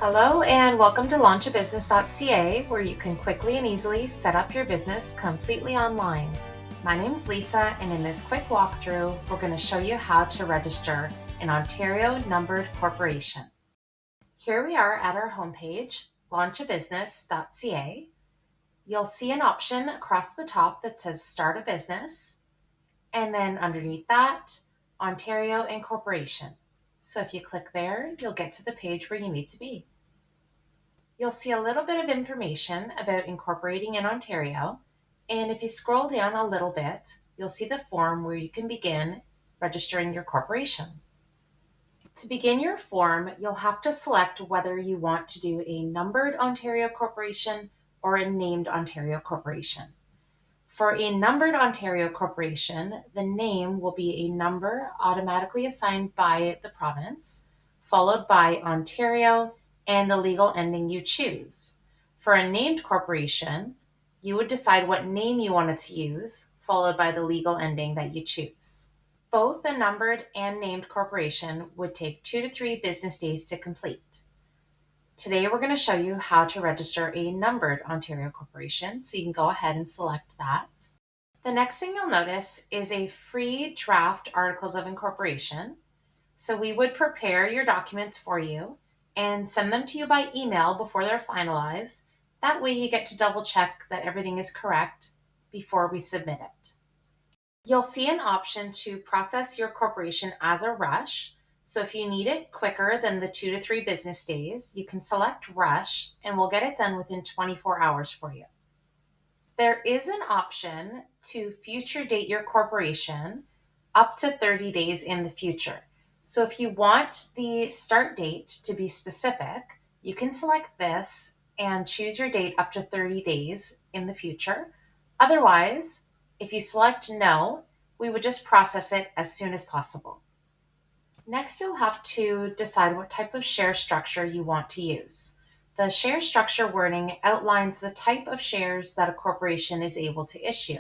Hello and welcome to launchabusiness.ca, where you can quickly and easily set up your business completely online. My name's Lisa, and in this quick walkthrough, we're going to show you how to register an Ontario numbered corporation. Here we are at our homepage, launchabusiness.ca. You'll see an option across the top that says Start a Business, and then underneath that, Ontario Incorporation. So if you click there, you'll get to the page where you need to be. You'll see a little bit of information about incorporating in Ontario, and if you scroll down a little bit, you'll see the form where you can begin registering your corporation. To begin your form, you'll have to select whether you want to do a numbered Ontario corporation or a named Ontario corporation. For a numbered Ontario corporation, the name will be a number automatically assigned by the province, followed by Ontario and the legal ending you choose. For a named corporation, you would decide what name you wanted to use, followed by the legal ending that you choose. Both the numbered and named corporation would take 2 to 3 business days to complete. Today, we're going to show you how to register a numbered Ontario corporation, so you can go ahead and select that. The next thing you'll notice is a free draft articles of incorporation. So we would prepare your documents for you and send them to you by email before they're finalized. That way you get to double check that everything is correct before we submit it. You'll see an option to process your corporation as a rush. So if you need it quicker than the 2 to 3 business days, you can select rush and we'll get it done within 24 hours for you. There is an option to future date your corporation up to 30 days in the future. So if you want the start date to be specific, you can select this and choose your date up to 30 days in the future. Otherwise, if you select no, we would just process it as soon as possible. Next, you'll have to decide what type of share structure you want to use. The share structure wording outlines the type of shares that a corporation is able to issue.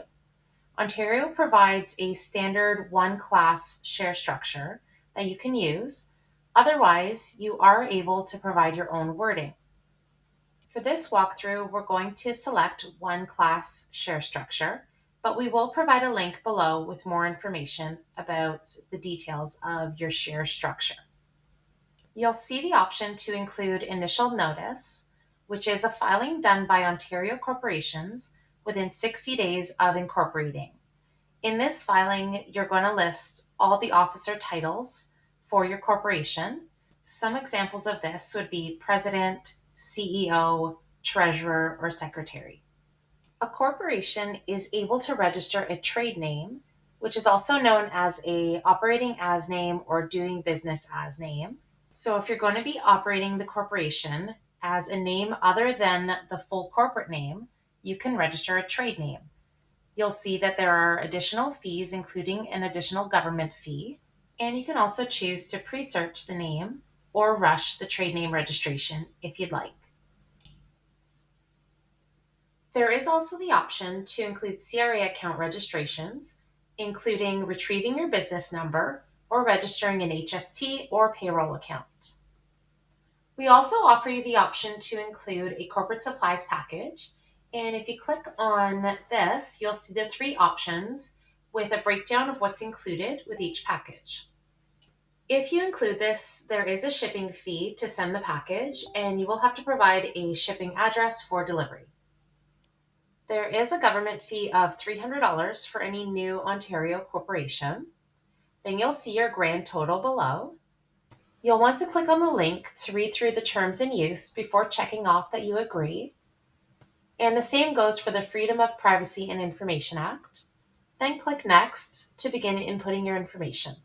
Ontario provides a standard one-class share structure that you can use. Otherwise, you are able to provide your own wording. For this walkthrough, we're going to select one-class share structure, but we will provide a link below with more information about the details of your share structure. You'll see the option to include initial notice, which is a filing done by Ontario corporations within 60 days of incorporating. In this filing, you're going to list all the officer titles for your corporation. Some examples of this would be president, CEO, treasurer, or secretary. A corporation is able to register a trade name, which is also known as a operating as name or doing business as name. So if you're going to be operating the corporation as a name other than the full corporate name, you can register a trade name. You'll see that there are additional fees, including an additional government fee, and you can also choose to pre-search the name or rush the trade name registration if you'd like. There is also the option to include CRA account registrations, including retrieving your business number or registering an HST or payroll account. We also offer you the option to include a corporate supplies package. And if you click on this, you'll see the 3 options with a breakdown of what's included with each package. If you include this, there is a shipping fee to send the package, and you will have to provide a shipping address for delivery. There is a government fee of $300 for any new Ontario corporation. Then you'll see your grand total below. You'll want to click on the link to read through the terms in use before checking off that you agree. And the same goes for the Freedom of Privacy and Information Act. Then click Next to begin inputting your information.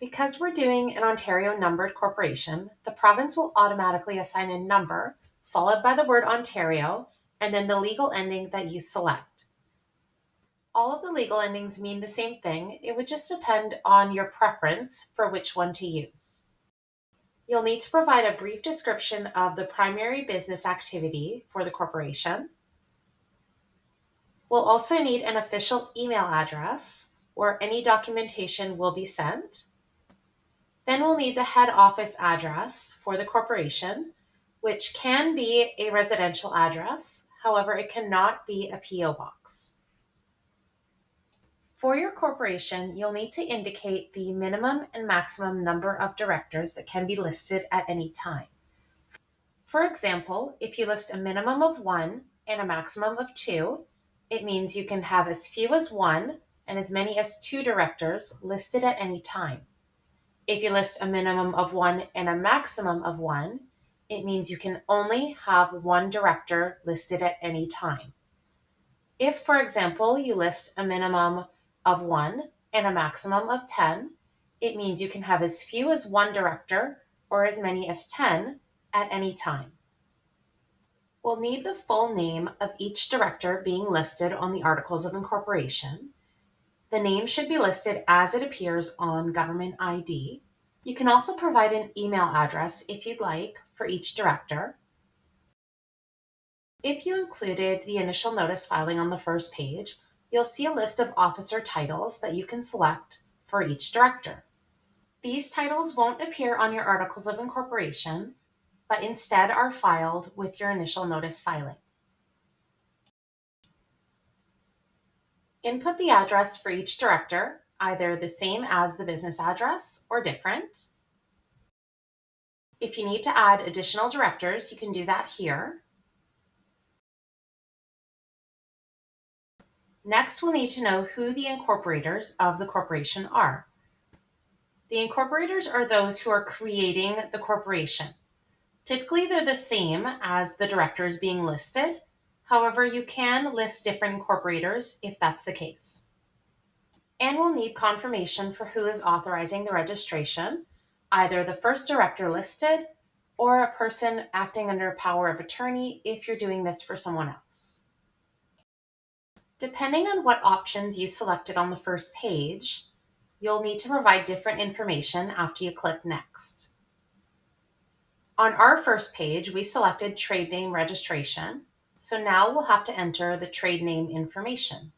Because we're doing an Ontario numbered corporation, the province will automatically assign a number followed by the word Ontario and then the legal ending that you select. All of the legal endings mean the same thing. It would just depend on your preference for which one to use. You'll need to provide a brief description of the primary business activity for the corporation. We'll also need an official email address where any documentation will be sent. Then we'll need the head office address for the corporation, which can be a residential address. However, it cannot be a PO box. For your corporation, you'll need to indicate the minimum and maximum number of directors that can be listed at any time. For example, if you list a minimum of 1 and a maximum of 2, it means you can have as few as 1 and as many as 2 directors listed at any time. If you list a minimum of 1 and a maximum of 1, it means you can only have 1 director listed at any time. If, for example, you list a minimum of 1 and a maximum of 10, it means you can have as few as 1 director or as many as 10 at any time. We'll need the full name of each director being listed on the Articles of Incorporation. The name should be listed as it appears on government ID. You can also provide an email address if you'd like for each director. If you included the initial notice filing on the first page, you'll see a list of officer titles that you can select for each director. These titles won't appear on your Articles of Incorporation, but instead are filed with your initial notice filing. Input the address for each director, either the same as the business address or different. If you need to add additional directors, you can do that here. Next, we'll need to know who the incorporators of the corporation are. The incorporators are those who are creating the corporation. Typically, they're the same as the directors being listed. However, you can list different incorporators if that's the case. And we'll need confirmation for who is authorizing the registration, either the first director listed or a person acting under power of attorney if you're doing this for someone else. Depending on what options you selected on the first page, you'll need to provide different information after you click Next. On our first page, we selected trade name registration, so now we'll have to enter the trade name information.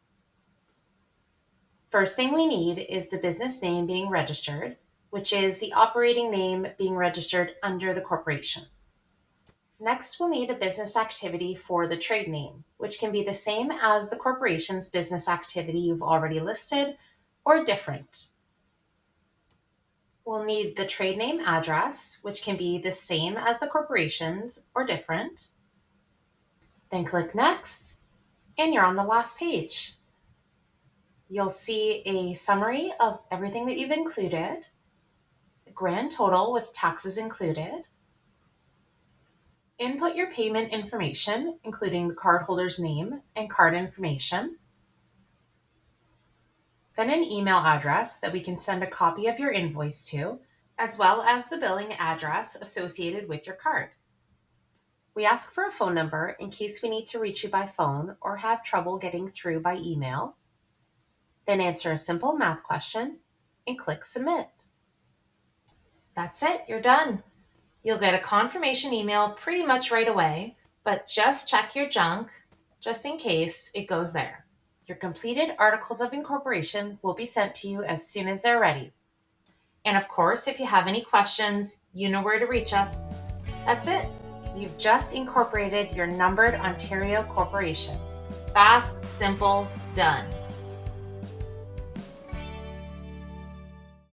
First thing we need is the business name being registered, which is the operating name being registered under the corporation. Next, we'll need a business activity for the trade name, which can be the same as the corporation's business activity you've already listed or different. We'll need the trade name address, which can be the same as the corporation's or different. Then click Next, and you're on the last page. You'll see a summary of everything that you've included, the grand total with taxes included. Input your payment information, including the cardholder's name and card information. Then an email address that we can send a copy of your invoice to, as well as the billing address associated with your card. We ask for a phone number in case we need to reach you by phone or have trouble getting through by email. Then answer a simple math question and click Submit. That's it, you're done. You'll get a confirmation email pretty much right away, but just check your junk just in case it goes there. Your completed Articles of Incorporation will be sent to you as soon as they're ready. And of course, if you have any questions, you know where to reach us. That's it. You've just incorporated your numbered Ontario corporation. Fast, simple, done.